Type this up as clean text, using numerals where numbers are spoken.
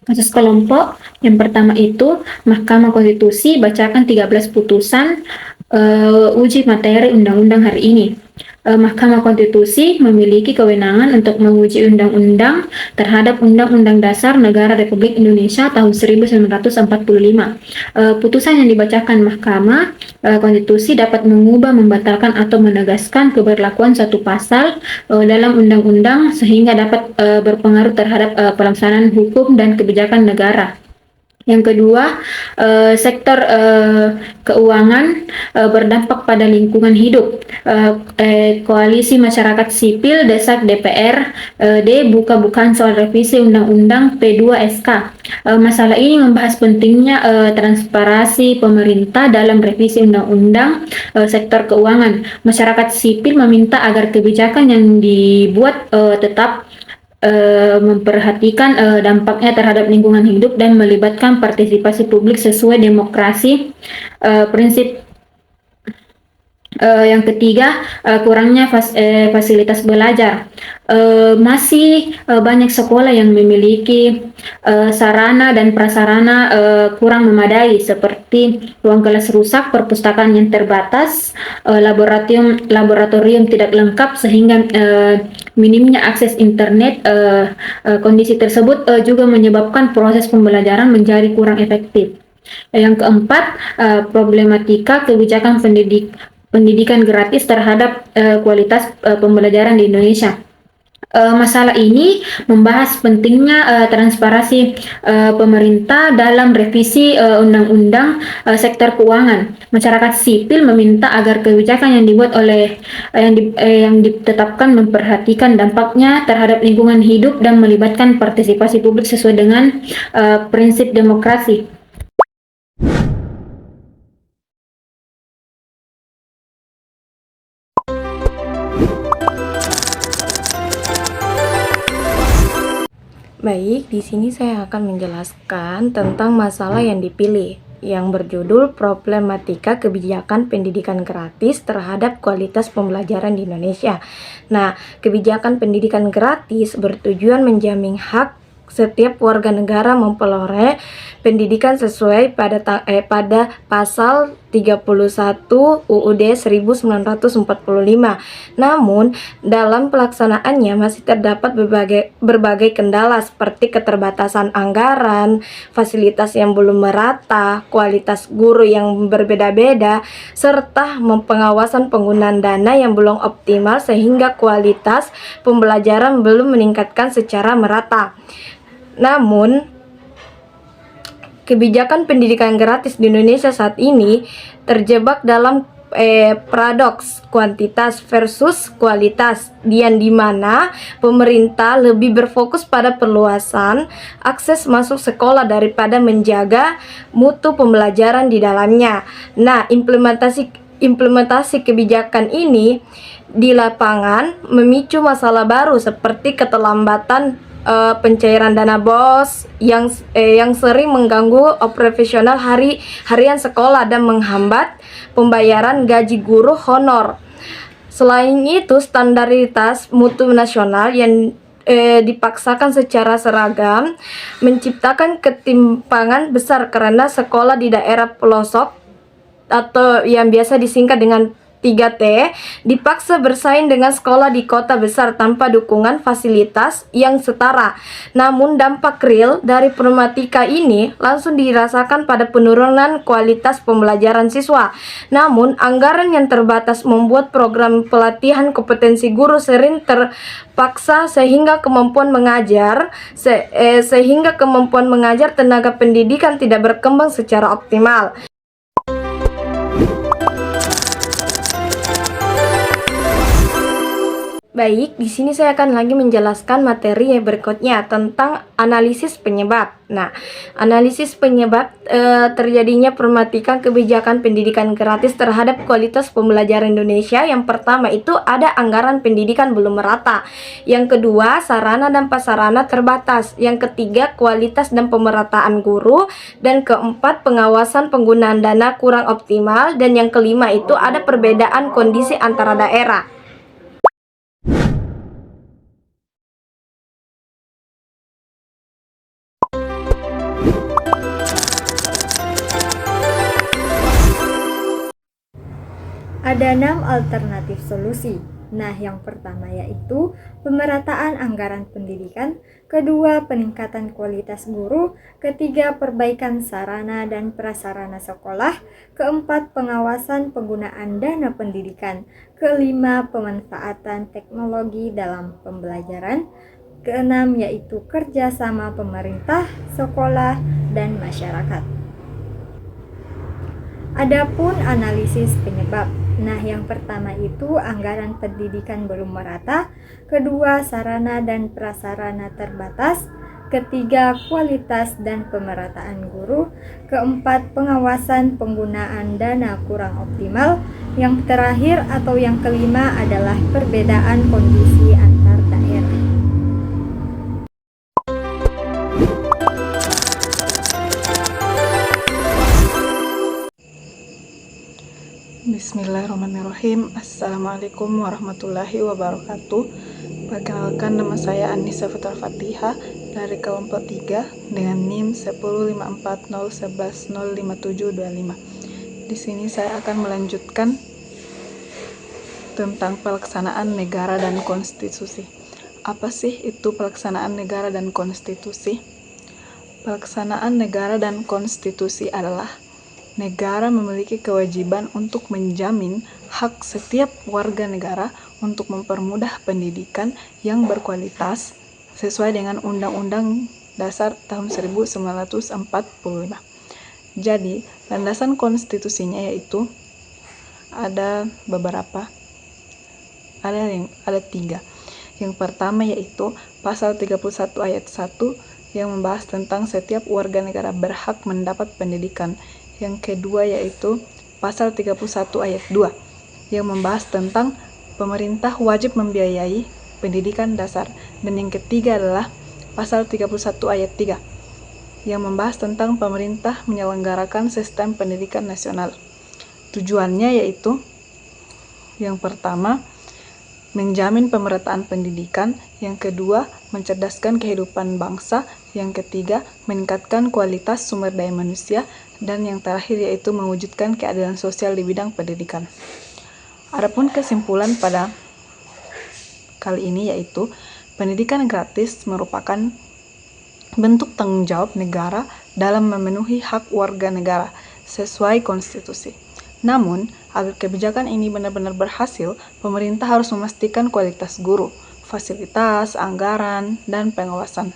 Kasus kelompok, yang pertama itu Mahkamah Konstitusi bacakan 13 putusan uji materi undang-undang hari ini. Mahkamah Konstitusi memiliki kewenangan untuk menguji undang-undang terhadap Undang-Undang Dasar Negara Republik Indonesia tahun 1945. Putusan yang dibacakan Mahkamah Konstitusi dapat mengubah, membatalkan, atau menegaskan keberlakuan satu pasal dalam undang-undang sehingga dapat berpengaruh terhadap pelaksanaan hukum dan kebijakan negara. Yang kedua, sektor keuangan berdampak pada lingkungan hidup. Koalisi Masyarakat Sipil desak DPR buka-bukaan soal revisi Undang-Undang P2SK. Masalah ini membahas pentingnya transparansi pemerintah dalam revisi Undang-Undang sektor keuangan. Masyarakat sipil meminta agar kebijakan yang dibuat tetap memperhatikan dampaknya terhadap lingkungan hidup dan melibatkan partisipasi publik sesuai demokrasi. Prinsip yang ketiga, kurangnya fasilitas belajar. Masih banyak sekolah yang memiliki sarana dan prasarana kurang memadai, seperti ruang kelas rusak, perpustakaan yang terbatas, laboratorium tidak lengkap, sehingga minimnya akses internet. Kondisi tersebut juga menyebabkan proses pembelajaran menjadi kurang efektif. Yang keempat, problematika kebijakan pendidikan gratis terhadap kualitas pembelajaran di Indonesia. Masalah ini membahas pentingnya transparansi pemerintah dalam revisi undang-undang sektor keuangan. Masyarakat sipil meminta agar kebijakan yang dibuat oleh yang ditetapkan memperhatikan dampaknya terhadap lingkungan hidup dan melibatkan partisipasi publik sesuai dengan prinsip demokrasi. Baik, di sini saya akan menjelaskan tentang masalah yang dipilih yang berjudul Problematika Kebijakan Pendidikan Gratis Terhadap Kualitas Pembelajaran di Indonesia. Nah, kebijakan pendidikan gratis bertujuan menjamin hak setiap warga negara memperoleh pendidikan sesuai pada pasal 31 UUD 1945. Namun, dalam pelaksanaannya masih terdapat berbagai kendala seperti keterbatasan anggaran, fasilitas yang belum merata, kualitas guru yang berbeda-beda, serta pengawasan penggunaan dana yang belum optimal sehingga kualitas pembelajaran belum meningkatkan secara merata. Namun, kebijakan pendidikan gratis di Indonesia saat ini terjebak dalam paradoks kuantitas versus kualitas, yang dimana pemerintah lebih berfokus pada perluasan akses masuk sekolah daripada menjaga mutu pembelajaran di dalamnya. Nah, implementasi kebijakan ini di lapangan memicu masalah baru seperti keterlambatan pencairan dana BOS yang sering mengganggu operasional harian sekolah dan menghambat pembayaran gaji guru honor. Selain itu, standaritas mutu nasional yang dipaksakan secara seragam menciptakan ketimpangan besar karena sekolah di daerah pelosok atau yang biasa disingkat dengan 3T dipaksa bersaing dengan sekolah di kota besar tanpa dukungan fasilitas yang setara. Namun dampak real dari problematika ini langsung dirasakan pada penurunan kualitas pembelajaran siswa. Namun anggaran yang terbatas membuat program pelatihan kompetensi guru sering terpaksa sehingga kemampuan mengajar tenaga pendidikan tidak berkembang secara optimal. Baik, di sini saya akan lagi menjelaskan materi yang berikutnya tentang analisis penyebab. Nah, analisis penyebab terjadinya problematika kebijakan pendidikan gratis terhadap kualitas pembelajaran Indonesia. Yang pertama itu ada anggaran pendidikan belum merata. Yang kedua, sarana dan prasarana terbatas. Yang ketiga, kualitas dan pemerataan guru. Dan keempat, pengawasan penggunaan dana kurang optimal. Dan yang kelima itu ada perbedaan kondisi antara daerah. Ada 6 alternatif solusi. Nah, yang pertama yaitu pemerataan anggaran pendidikan, kedua peningkatan kualitas guru, ketiga perbaikan sarana dan prasarana sekolah, keempat pengawasan penggunaan dana pendidikan, kelima pemanfaatan teknologi dalam pembelajaran, keenam yaitu kerjasama pemerintah, sekolah, dan masyarakat. Adapun analisis penyebab. Nah, yang pertama itu anggaran pendidikan belum merata, kedua sarana dan prasarana terbatas, ketiga kualitas dan pemerataan guru, keempat pengawasan penggunaan dana kurang optimal, yang terakhir atau yang kelima adalah perbedaan kondisi antar daerah. Bismillahirrahmanirrahim. Assalamualaikum warahmatullahi wabarakatuh. Perkenalkan, nama saya Anissa Fitra Fatihah dari kelompok 3 dengan NIM 10540110575. Di sini saya akan melanjutkan tentang pelaksanaan negara dan konstitusi. Apa sih itu pelaksanaan negara dan konstitusi? Pelaksanaan negara dan konstitusi adalah negara memiliki kewajiban untuk menjamin hak setiap warga negara untuk mempermudah pendidikan yang berkualitas sesuai dengan Undang-Undang Dasar tahun 1945. Jadi, landasan konstitusinya yaitu ada beberapa, ada 3. Yang pertama yaitu pasal 31 ayat 1 yang membahas tentang setiap warga negara berhak mendapat pendidikan. Yang kedua yaitu pasal 31 ayat 2 yang membahas tentang pemerintah wajib membiayai pendidikan dasar. Dan yang ketiga adalah pasal 31 ayat 3 yang membahas tentang pemerintah menyelenggarakan sistem pendidikan nasional. Tujuannya yaitu yang pertama, menjamin pemerataan pendidikan, yang kedua, mencerdaskan kehidupan bangsa, yang ketiga, meningkatkan kualitas sumber daya manusia, dan yang terakhir yaitu mewujudkan keadilan sosial di bidang pendidikan. Adapun kesimpulan pada kali ini yaitu pendidikan gratis merupakan bentuk tanggung jawab negara dalam memenuhi hak warga negara sesuai konstitusi. Namun, agar kebijakan ini benar-benar berhasil, pemerintah harus memastikan kualitas guru, fasilitas, anggaran, dan pengawasan.